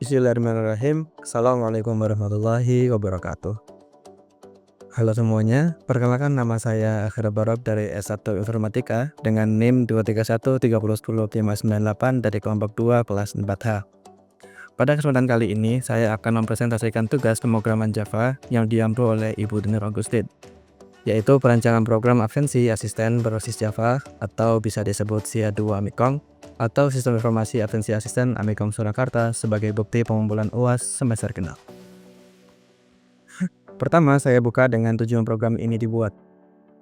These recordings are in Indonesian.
Bismillahirrahmanirrahim. Assalamualaikum warahmatullahi wabarakatuh. Halo semuanya, perkenalkan nama saya Akhira Barok dari S1 Informatika dengan NIM 231301058 dari kelompok 2 kelas 4H. Pada kesempatan kali ini, saya akan mempresentasikan tugas pemrograman Java yang diampu oleh Ibu Denir Augustin, yaitu perancangan program absensi asisten berbasis Java atau bisa disebut SIA2 Amikom atau Sistem Informasi Absensi Asisten Amikom Surakarta sebagai bukti pengumpulan UAS semester genap. Pertama, saya buka dengan tujuan program ini dibuat.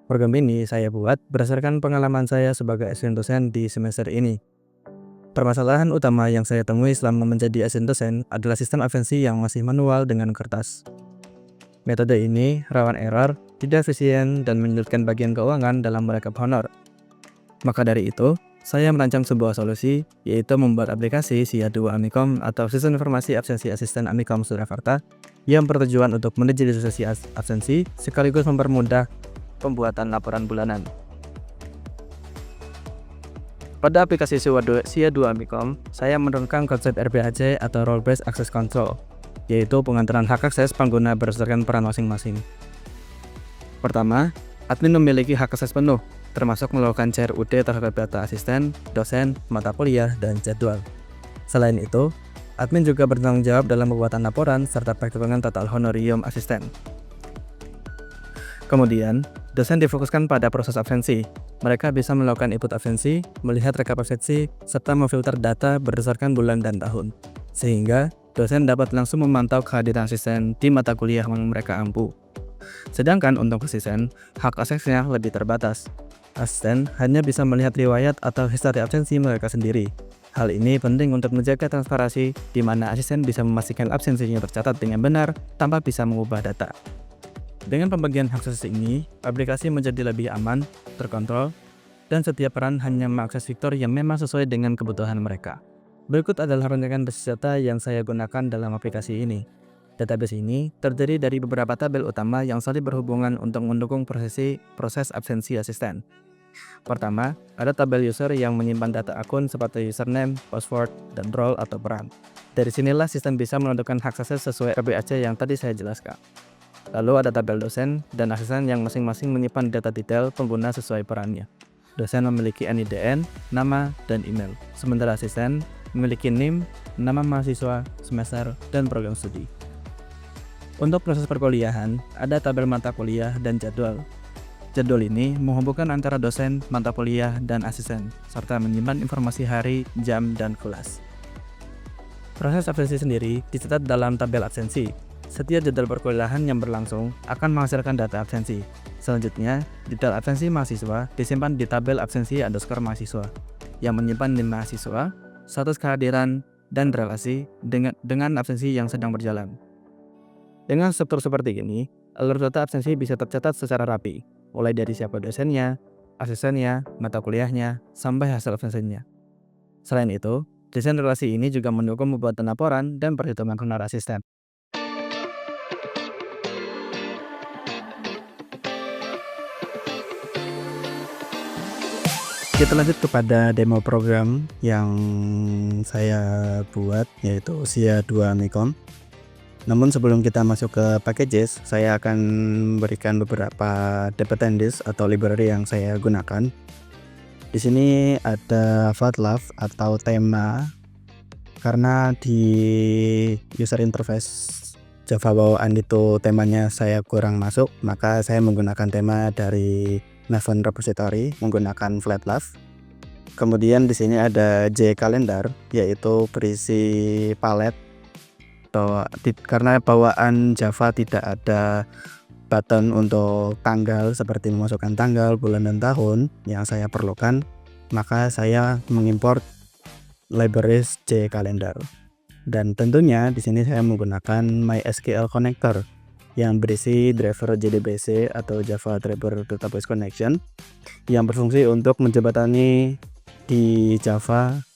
Program ini saya buat berdasarkan pengalaman saya sebagai asisten dosen di semester ini. Permasalahan utama yang saya temui selama menjadi asisten dosen adalah sistem absensi yang masih manual dengan kertas. Metode ini rawan error, tidak efisien, dan menyulitkan bagian keuangan dalam merekap honor. Maka dari itu, saya merancang sebuah solusi, yaitu membuat aplikasi SIA2 Amikom atau Sistem Informasi Absensi Asisten Amikom Surakarta yang bertujuan untuk mendigitalisasi absensi sekaligus mempermudah pembuatan laporan bulanan. Pada aplikasi SIA2 Amikom, saya menurunkan konsep RBAC atau Role Based Access Control, yaitu pengantaran hak akses pengguna berdasarkan peran masing-masing. Pertama, admin memiliki hak akses penuh, termasuk melakukan CRUD terhadap data asisten, dosen, mata kuliah, dan jadwal. Selain itu, admin juga bertanggung jawab dalam pembuatan laporan serta perhitungan total honorium asisten. Kemudian, dosen difokuskan pada proses absensi. Mereka bisa melakukan input absensi, melihat rekap absensi, serta memfilter data berdasarkan bulan dan tahun. Sehingga, dosen dapat langsung memantau kehadiran asisten di mata kuliah yang mereka ampu. Sedangkan untuk asisten, hak aksesnya lebih terbatas. Asisten hanya bisa melihat riwayat atau histori absensi mereka sendiri. Hal ini penting untuk menjaga transparansi, di mana asisten bisa memastikan absensinya tercatat dengan benar tanpa bisa mengubah data. Dengan pembagian hak akses ini, aplikasi menjadi lebih aman, terkontrol, dan setiap peran hanya mengakses fitur yang memang sesuai dengan kebutuhan mereka. Berikut adalah rancangan basis data yang saya gunakan dalam aplikasi ini. Database ini terdiri dari beberapa tabel utama yang saling berhubungan untuk mendukung proses absensi asisten. Pertama, ada tabel user yang menyimpan data akun seperti username, password, dan role atau peran. Dari sinilah sistem bisa menentukan hak akses sesuai RBAC yang tadi saya jelaskan. Lalu ada tabel dosen dan asisten yang masing-masing menyimpan data detail pengguna sesuai perannya. Dosen memiliki NIDN, nama, dan email. Sementara asisten memiliki NIM, nama mahasiswa, semester, dan program studi. Untuk proses perkuliahan, ada tabel mata kuliah dan jadwal. Jadwal ini menghubungkan antara dosen, mata kuliah, dan asisten, serta menyimpan informasi hari, jam, dan kelas. Proses absensi sendiri dicatat dalam tabel absensi. Setiap jadwal perkuliahan yang berlangsung akan menghasilkan data absensi. Selanjutnya, detail absensi mahasiswa disimpan di tabel absensi _ mahasiswa, yang menyimpan NIM mahasiswa, status kehadiran, dan relasi dengan absensi yang sedang berjalan. Dengan struktur seperti ini, alur data absensi bisa tercatat secara rapi, mulai dari siapa dosennya, asistennya, mata kuliahnya, sampai hasil absensinya. Selain itu, desain relasi ini juga mendukung pembuatan laporan dan perhitungan honor asisten. Kita lanjut kepada demo program yang saya buat, yaitu SIA2 Amikom. Namun sebelum kita masuk ke packages, saya akan berikan beberapa dependencies atau library yang saya gunakan. Di sini ada Vatlab atau tema, karena di user interface Java bawaan itu temanya saya kurang masuk, maka saya menggunakan tema dari Maven repository menggunakan Vatlab. Kemudian di sini ada JCalendar, yaitu berisi palet. Karena bawaan Java tidak ada button untuk tanggal seperti memasukkan tanggal, bulan, dan tahun yang saya perlukan, maka saya mengimport libraries JCalendar. Dan tentunya di sini saya menggunakan MySQL connector yang berisi driver JDBC atau Java Driver Database Connection yang berfungsi untuk menjembatani di Java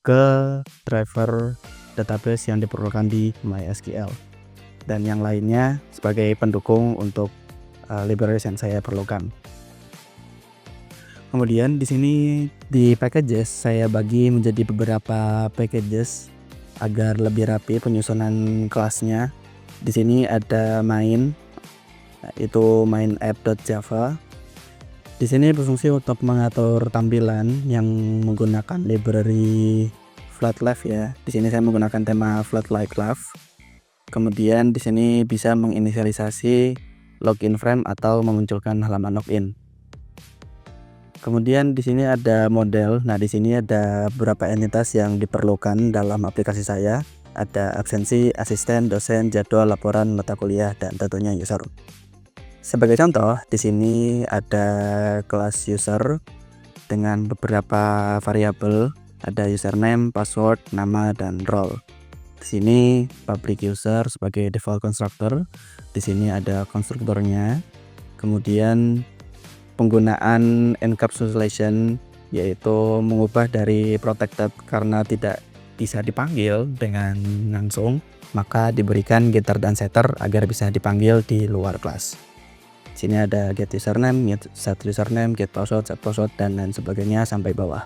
ke driver database yang diperlukan di MySQL, dan yang lainnya sebagai pendukung untuk libraries yang saya perlukan. Kemudian di sini di packages saya bagi menjadi beberapa packages agar lebih rapi penyusunan kelasnya. Di sini ada main, itu main app.java. Di sini berfungsi untuk mengatur tampilan yang menggunakan library Flatlife ya. Di sini saya menggunakan tema Flatlife. Kemudian di sini bisa menginisialisasi login frame atau memunculkan halaman login. Kemudian di sini ada model. Nah, di sini ada beberapa entitas yang diperlukan dalam aplikasi saya. Ada absensi, asisten, dosen, jadwal, laporan, mata kuliah, dan tentunya user. Sebagai contoh, di sini ada kelas user dengan beberapa variabel. Ada username, password, nama, dan role. Di sini public user sebagai default constructor. Di sini ada konstruktornya. Kemudian penggunaan encapsulation, yaitu mengubah dari protected karena tidak bisa dipanggil dengan langsung, maka diberikan getter dan setter agar bisa dipanggil di luar kelas. Di sini ada get username, set username, get password, set password, dan lain sebagainya sampai bawah.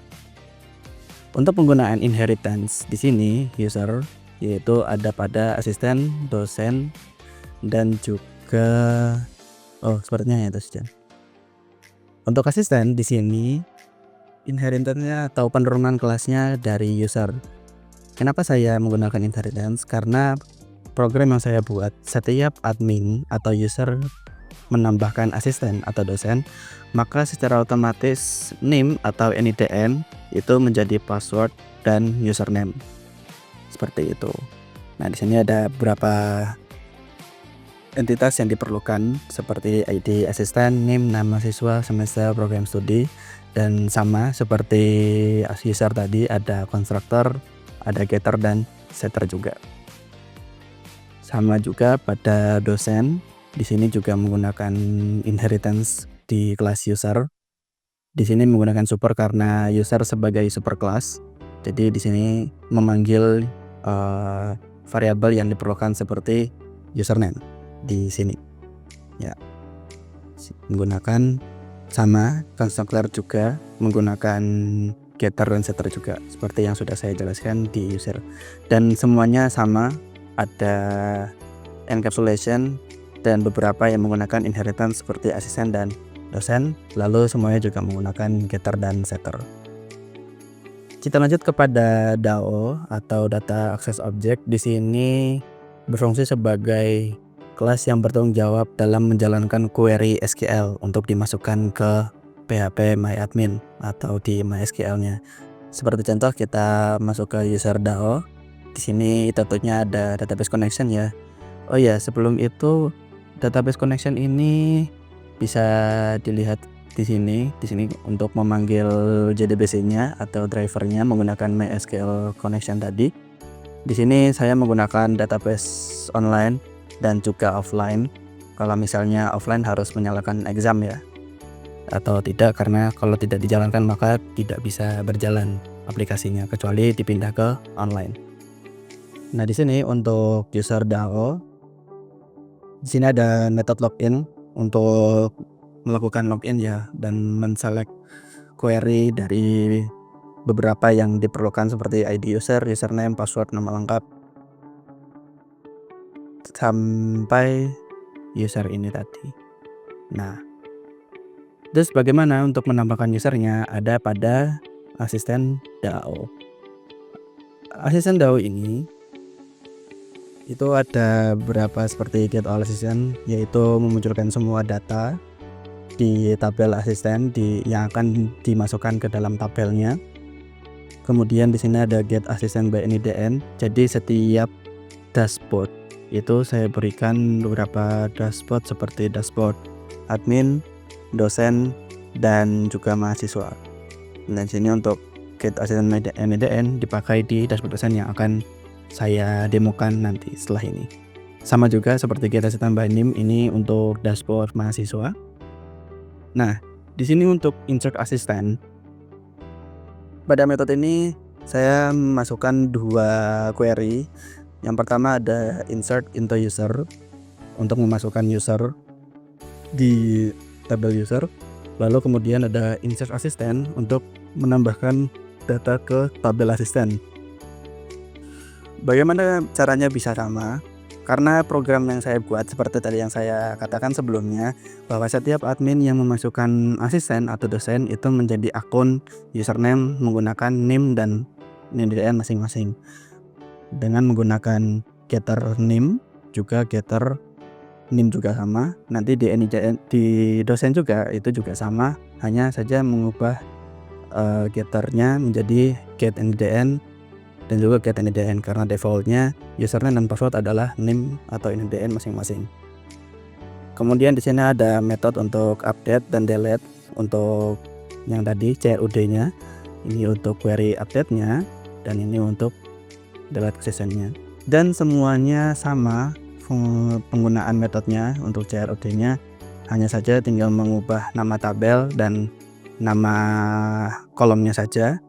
Untuk penggunaan inheritance di sini user, yaitu ada pada asisten, dosen, dan juga sepertinya ya asisten. Untuk asisten di sini inheritance-nya atau penurunan kelasnya dari user. Kenapa saya menggunakan inheritance? Karena program yang saya buat, setiap admin atau user menambahkan asisten atau dosen, maka secara otomatis name atau NIDN itu menjadi password dan username. Seperti itu. Nah, di sini ada beberapa entitas yang diperlukan seperti ID asisten, name, nama siswa, semester, program studi, dan sama seperti user tadi ada konstruktor, ada getter dan setter juga. Sama juga pada dosen, di sini juga menggunakan inheritance di kelas user. Di sini menggunakan super karena user sebagai super kelas. Jadi di sini memanggil variabel yang diperlukan seperti username di sini. Ya. Menggunakan sama konstruktor juga menggunakan getter dan setter juga seperti yang sudah saya jelaskan di user. Dan semuanya sama, ada encapsulation dan beberapa yang menggunakan inheritance seperti asisten dan dosen, lalu semuanya juga menggunakan getter dan setter. Kita lanjut kepada DAO atau Data Access Object. Di sini berfungsi sebagai kelas yang bertanggung jawab dalam menjalankan query SQL untuk dimasukkan ke PHP MyAdmin atau di MySQL-nya. Seperti contoh kita masuk ke user DAO. Di sini tentunya ada database connection ya. Oh ya, sebelum itu database connection ini bisa dilihat di sini untuk memanggil JDBC-nya atau drivernya menggunakan MySQL connection tadi. Di sini saya menggunakan database online dan juga offline. Kalau misalnya offline harus menyalakan exam ya, atau tidak, karena kalau tidak dijalankan maka tidak bisa berjalan aplikasinya kecuali dipindah ke online. Nah, di sini untuk user DAO, di sini ada method login untuk melakukan login ya dan menselect query dari beberapa yang diperlukan seperti ID user, username, password, nama lengkap sampai user ini tadi. Nah, terus bagaimana untuk menambahkan usernya? Ada pada asisten DAO. Asisten DAO ini itu ada beberapa seperti get all assistant, yaitu memunculkan semua data di tabel asisten yang akan dimasukkan ke dalam tabelnya. Kemudian di sini ada get assistant by NIDN. Jadi setiap dashboard itu saya berikan beberapa dashboard seperti dashboard admin, dosen, dan juga mahasiswa. Dan sini untuk get assistant by NIDN dipakai di dashboard dosen yang akan saya demokan nanti setelah ini. Sama juga seperti get assistant by NIM, ini untuk dashboard mahasiswa. Nah, di sini untuk insert assistant, pada metode ini saya memasukkan dua query. Yang pertama ada insert into user untuk memasukkan user di tabel user. Lalu kemudian ada insert assistant untuk menambahkan data ke tabel asisten. Bagaimana caranya bisa sama? Karena program yang saya buat seperti tadi yang saya katakan sebelumnya, bahwa setiap admin yang memasukkan asisten atau dosen itu menjadi akun username menggunakan NIM dan NIDN masing-masing. Dengan menggunakan getter NIM juga getter NIM juga sama. Nanti di dosen juga itu juga sama, hanya saja mengubah getternya menjadi get NIDN dan juga get NIDN karena defaultnya username dan password adalah NIM atau NIDN masing-masing. Kemudian di sini ada metode untuk update dan delete untuk yang tadi CRUD-nya. Ini untuk query update-nya dan ini untuk delete sessionnya. Dan semuanya sama penggunaan metodenya. Untuk CRUD-nya hanya saja tinggal mengubah nama tabel dan nama kolomnya saja.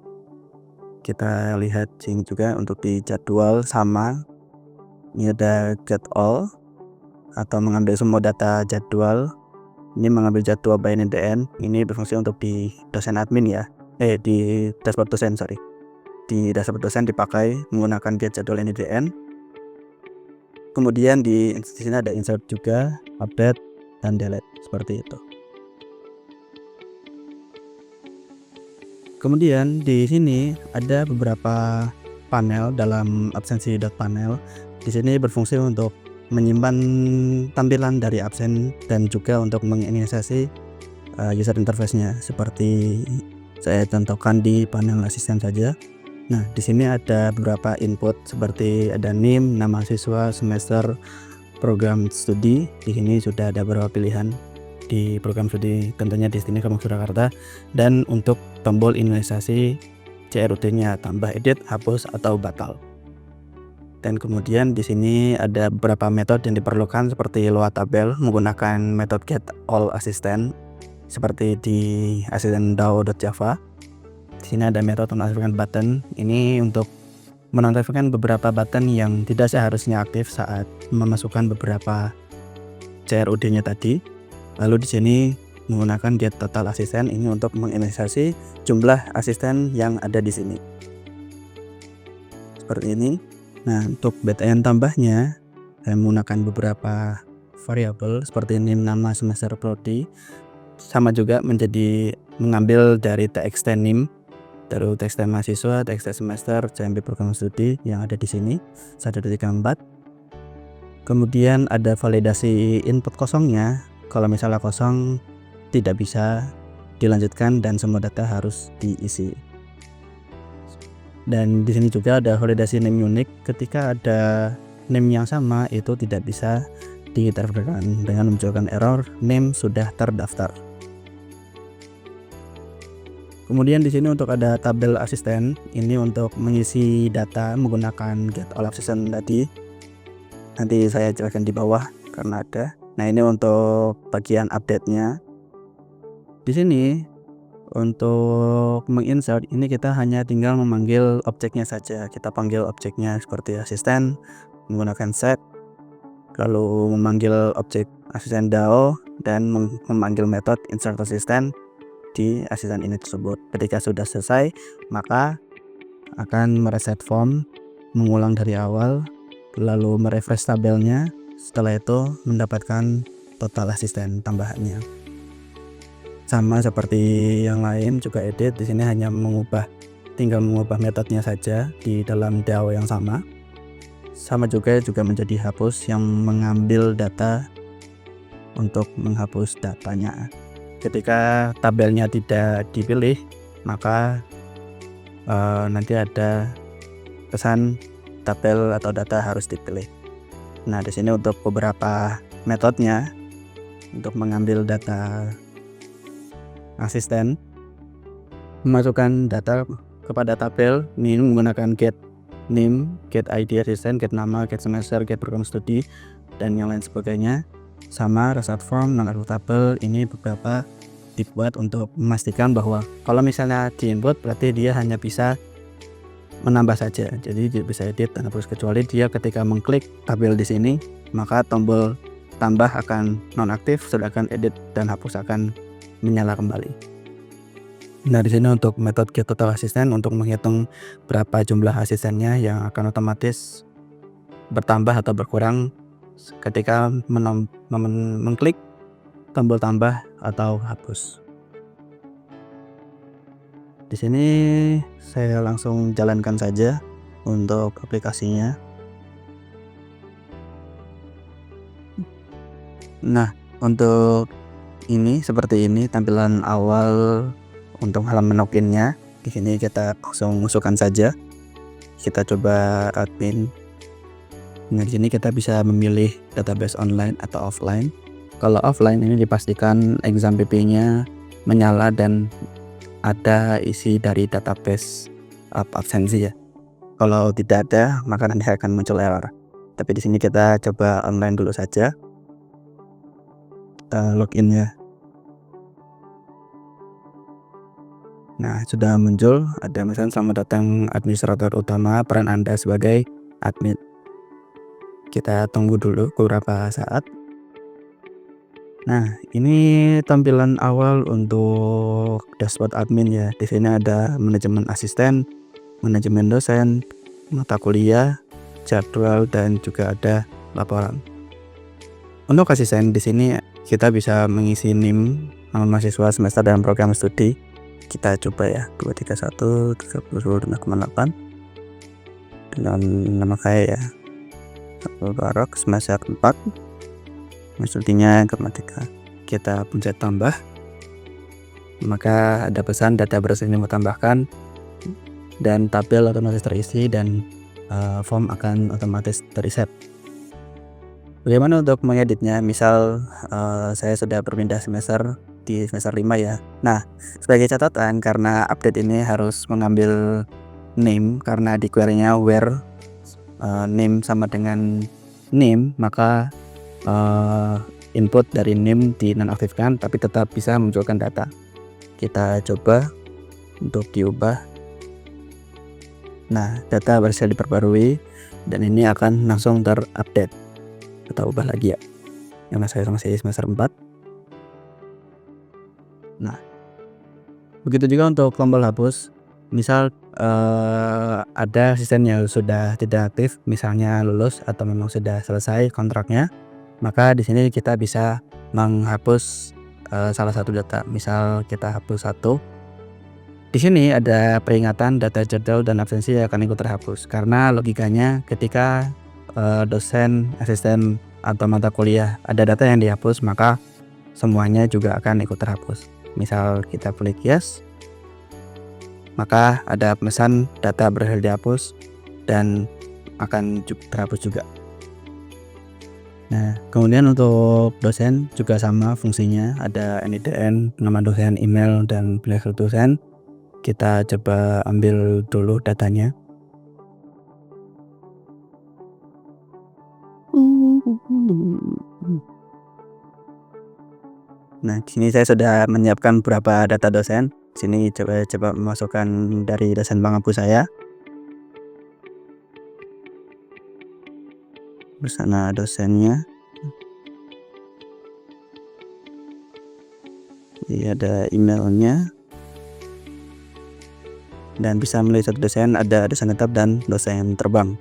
Kita lihat sini juga untuk di jadwal sama. Ini ada get all atau mengambil semua data jadwal. Ini mengambil jadwal by NIDN. Ini berfungsi untuk di dosen admin ya. Di dashboard dosen, sorry. Di dashboard dosen dipakai menggunakan get jadwal NIDN. Kemudian di sini ada insert juga, update dan delete seperti itu. Kemudian di sini ada beberapa panel dalam absensi.panel. Di sini berfungsi untuk menyimpan tampilan dari absen dan juga untuk menginisiasi user interface-nya seperti saya contohkan di panel asisten saja. Nah, di sini ada beberapa input seperti ada NIM, nama siswa, semester, program studi. Di sini sudah ada beberapa pilihan di program studi, tentunya di sini Kampus Surakarta, dan untuk tombol inisiasi CRUD-nya tambah, edit, hapus atau batal. Dan kemudian di sini ada beberapa metode yang diperlukan seperti load tabel menggunakan metode get all assistant seperti di asisten DAO.java. Di sini ada metode menonaktifkan button. Ini untuk menonaktifkan beberapa button yang tidak seharusnya aktif saat memasukkan beberapa CRUD-nya tadi. Lalu di sini menggunakan get total asisten ini untuk menginisiasi jumlah asisten yang ada di sini. Seperti ini. Nah, untuk btn tambahnya saya menggunakan beberapa variabel seperti NIM, nama, semester, prodi. Sama juga mengambil dari txt NIM, dari txt mahasiswa, txt semester, CMP program studi yang ada di sini 1, 2, 3, 4. Kemudian ada validasi input kosongnya. Kalau misalnya kosong tidak bisa dilanjutkan dan semua data harus diisi. Dan di sini juga ada validasi name unik. Ketika ada name yang sama itu tidak bisa diterapkan dengan memunculkan error name sudah terdaftar. Kemudian di sini untuk ada tabel asisten, ini untuk mengisi data menggunakan get all assistant tadi. Nanti saya jelaskan di bawah karena ada. Nah, ini untuk bagian update-nya. Di sini untuk menginsert ini kita hanya tinggal memanggil objeknya saja. Kita panggil objeknya seperti asisten menggunakan set, lalu memanggil objek asisten DAO dan memanggil metode insert assistant di asisten ini tersebut. Ketika sudah selesai, maka akan mereset form, mengulang dari awal, lalu merefresh tabelnya. Setelah itu mendapatkan total asisten tambahannya. Sama seperti yang lain juga edit, di sini hanya tinggal mengubah metodenya saja di dalam DAO yang sama. Sama juga menjadi hapus yang mengambil data untuk menghapus datanya. Ketika tabelnya tidak dipilih, maka nanti ada pesan tabel atau data harus dipilih. Nah, di sini untuk beberapa metodenya untuk mengambil data asisten, memasukkan data kepada tabel ini menggunakan get name, get id asisten, get nama, get semester, get program studi dan yang lain sebagainya. Sama reset form, nonaktif tabel ini beberapa dibuat untuk memastikan bahwa kalau misalnya di input berarti dia hanya bisa menambah saja, jadi dia bisa edit dan hapus, kecuali dia ketika mengklik tabel di sini maka tombol tambah akan nonaktif sedangkan edit dan hapus akan menyala kembali. Nah, di sini untuk metode get total asisten untuk menghitung berapa jumlah asistennya yang akan otomatis bertambah atau berkurang ketika mengklik tombol tambah atau hapus. Di sini saya langsung jalankan saja untuk aplikasinya. Nah, untuk ini seperti ini tampilan awal untuk halaman login-nya. Di sini kita langsung masukkan saja. Kita coba admin. Nah, di sini kita bisa memilih database online atau offline. Kalau offline ini dipastikan exam PP-nya menyala dan ada isi dari database absensi ya. Kalau tidak ada, maka nanti akan muncul error. Tapi di sini kita coba online dulu saja. Kita login ya. Nah, sudah muncul ada misalnya selamat datang administrator utama, peran Anda sebagai admin. Kita tunggu dulu beberapa saat. Nah, ini tampilan awal untuk dashboard admin ya. Di sini ada manajemen asisten, manajemen dosen, mata kuliah, jadwal, dan juga ada laporan. Untuk asisten di sini kita bisa mengisi NIM nama mahasiswa semester dalam program studi. Kita coba ya 231 30,8 dengan nama saya ya Abdul Barok semester 4 studinya informatika. Kita pencet tambah, maka ada pesan data berhasil ditambahkan dan tabel otomatis terisi dan form akan otomatis terreset. Bagaimana untuk mengeditnya? Misal saya sudah berpindah semester di semester 5 ya. Nah, sebagai catatan karena update ini harus mengambil name karena di query-nya where name sama dengan name, maka input dari name dinonaktifkan tapi tetap bisa munculkan data. Kita coba untuk diubah. Nah, data berhasil diperbarui dan ini akan langsung terupdate. Kita ubah lagi ya, karena saya masih semester 4. Nah, begitu juga untuk tombol hapus. Misal ada asisten yang sudah tidak aktif, misalnya lulus atau memang sudah selesai kontraknya, maka di sini kita bisa menghapus salah satu data. Misal kita hapus satu. Di sini ada peringatan data jadwal dan absensi yang akan ikut terhapus karena logikanya ketika dosen, asisten atau mata kuliah ada data yang dihapus, maka semuanya juga akan ikut terhapus. Misal kita klik yes, maka ada pesan data berhasil dihapus dan akan terhapus juga. Nah, kemudian untuk dosen juga sama fungsinya, ada NIDN, nama dosen, email, dan level dosen. Kita coba ambil dulu datanya. Nah, di sini saya sudah menyiapkan beberapa data dosen. Sini coba memasukkan dari dosen Bang saya. Bersama dosennya. Jadi ada emailnya. Dan bisa melihat satu dosen, ada dosen tetap dan dosen terbang.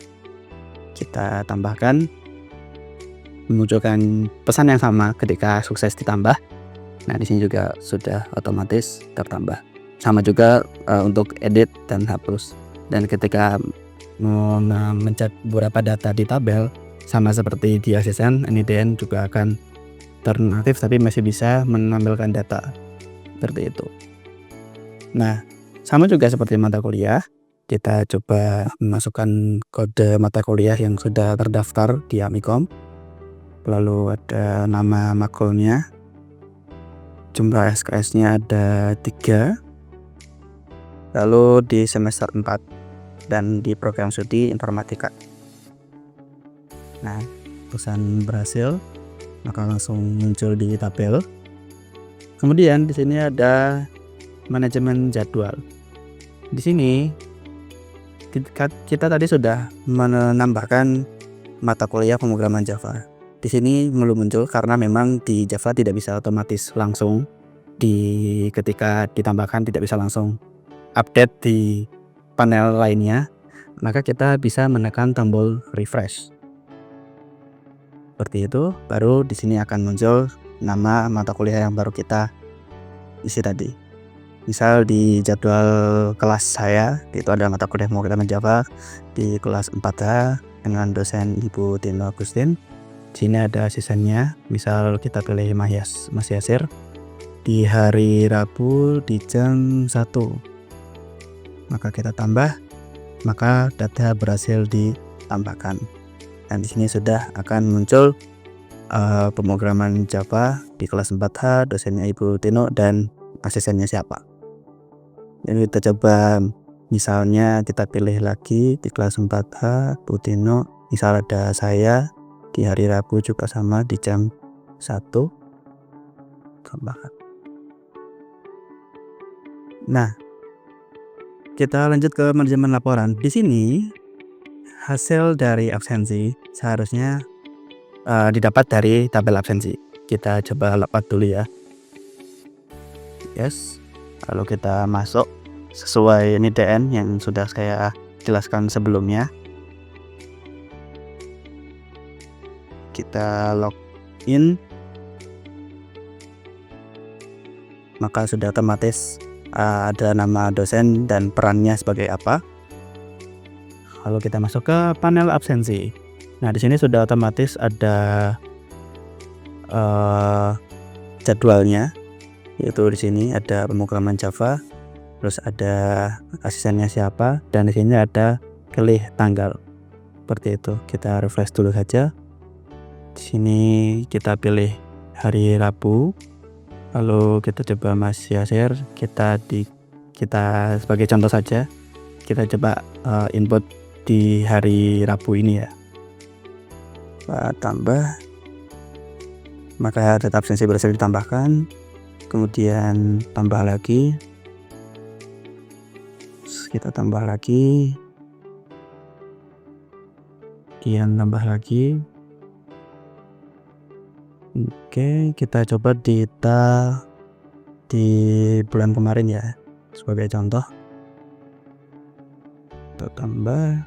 Kita tambahkan, memunculkan pesan yang sama ketika sukses ditambah. Nah, di sini juga sudah otomatis tertambah. Sama juga untuk edit dan hapus. Dan ketika mencet beberapa data di tabel, sama seperti di asisten, NIDN juga akan ternaktif tapi masih bisa menampilkan data seperti itu. Nah, sama juga seperti mata kuliah, kita coba memasukkan kode mata kuliah yang sudah terdaftar di Amikom. Lalu ada nama makulnya, jumlah SKS-nya ada 3, lalu di semester 4 dan di program studi informatika. Nah, pesan berhasil, maka langsung muncul di tabel. Kemudian di sini ada manajemen jadwal. Di sini kita tadi sudah menambahkan mata kuliah pemrograman Java. Di sini belum muncul karena memang di Java tidak bisa otomatis langsung. ketika ditambahkan tidak bisa langsung update di panel lainnya, maka kita bisa menekan tombol refresh. Seperti itu, baru di sini akan muncul nama mata kuliah yang baru kita isi tadi. Misal di jadwal kelas saya itu ada mata kuliah pemrograman Java di kelas 4H dengan dosen Ibu Tino Agustin. Di sini ada asistennya, misal kita pilih Mas Yasir di hari Rabu di jam 1. Maka kita tambah, maka data berhasil ditambahkan. Dan di sini sudah akan muncul pemrograman Java di kelas 4H, dosennya Ibu Tino dan asistennya siapa. Jadi kita coba, misalnya kita pilih lagi di kelas 4H Bu Tino, misal ada saya di hari Rabu juga sama di jam 1. Tambahkan. Nah, kita lanjut ke manajemen laporan. Di sini hasil dari absensi seharusnya didapat dari tabel absensi. Kita coba lompat dulu ya. Yes. Lalu kita masuk sesuai NIDN yang sudah saya jelaskan sebelumnya. Kita login, maka sudah otomatis ada nama dosen dan perannya sebagai apa. Lalu kita masuk ke panel absensi. Nah, di sini sudah otomatis ada jadwalnya, yaitu di sini ada pemrograman Java, terus ada asistennya siapa, dan di sini ada pilih tanggal. Seperti itu. Kita refresh dulu saja. Di sini kita pilih hari Rabu. Lalu kita coba Mas Yasir, kita sebagai contoh saja, kita coba input di hari Rabu ini ya. Tambah, maka data absensi berhasil ditambahkan. Kemudian tambah lagi, kita tambah lagi, kemudian tambah lagi. Oke, kita coba data di bulan kemarin ya, sebagai contoh. Kita tambah,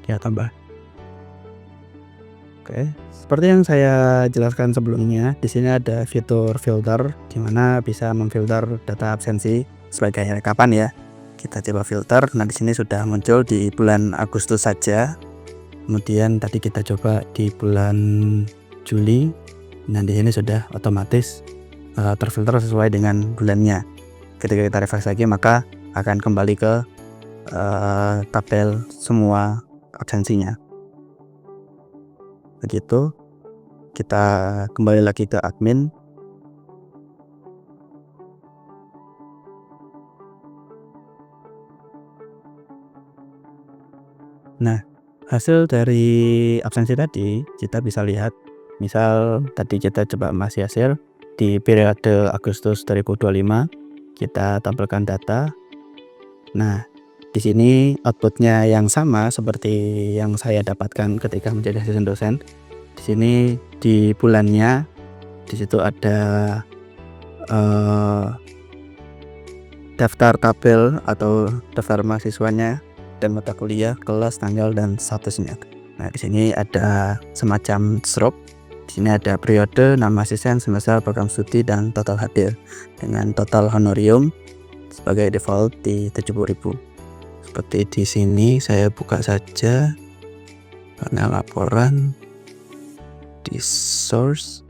ya tambah. Oke, seperti yang saya jelaskan sebelumnya, di sini ada fitur filter, di mana bisa memfilter data absensi sebagai kapan ya. Kita coba filter. Nah, di sini sudah muncul di bulan Agustus saja. Kemudian tadi kita coba di bulan Juli. Nah, di sini sudah otomatis terfilter sesuai dengan bulannya. Ketika kita refresh lagi, maka akan kembali ke tabel semua absensinya. Begitu. Kita kembali lagi ke admin. Nah, hasil dari absensi tadi kita bisa lihat, misal tadi kita coba Mas Yasir di periode Agustus 2025, kita tampilkan data. Nah, di sini outputnya yang sama seperti yang saya dapatkan ketika menjadi asisten dosen. Di sini di bulannya, di situ ada daftar tabel atau daftar mahasiswanya dan mata kuliah, kelas, tanggal, dan statusnya. Nah, di sini ada semacam stroke. Di sini ada periode, nama asisten, semester, program studi, dan total hadir dengan total honorium sebagai default di 70.000. Seperti di sini saya buka saja panel laporan di source,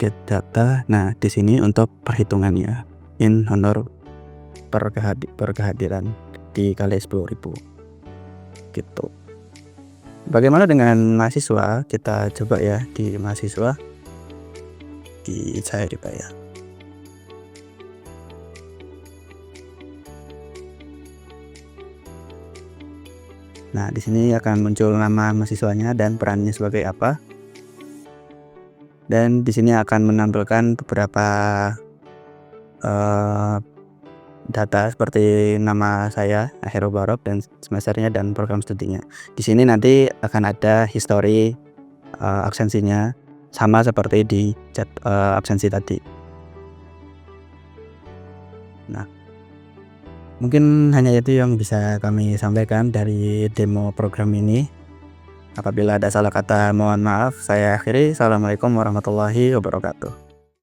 get data. Nah, di sini untuk perhitungannya in honor per kehadiran dikali 10.000 gitu. Bagaimana dengan mahasiswa? Kita coba ya di mahasiswa, di saya dibayar. Nah, di sini akan muncul nama mahasiswanya dan perannya sebagai apa. Dan di sini akan menampilkan beberapa data seperti nama saya, Heru Barok, dan semesternya dan program studinya. Di sini nanti akan ada histori absensinya sama seperti di absensi tadi. Nah, mungkin hanya itu yang bisa kami sampaikan dari demo program ini. Apabila ada salah kata mohon maaf. Saya akhiri. Assalamualaikum warahmatullahi wabarakatuh.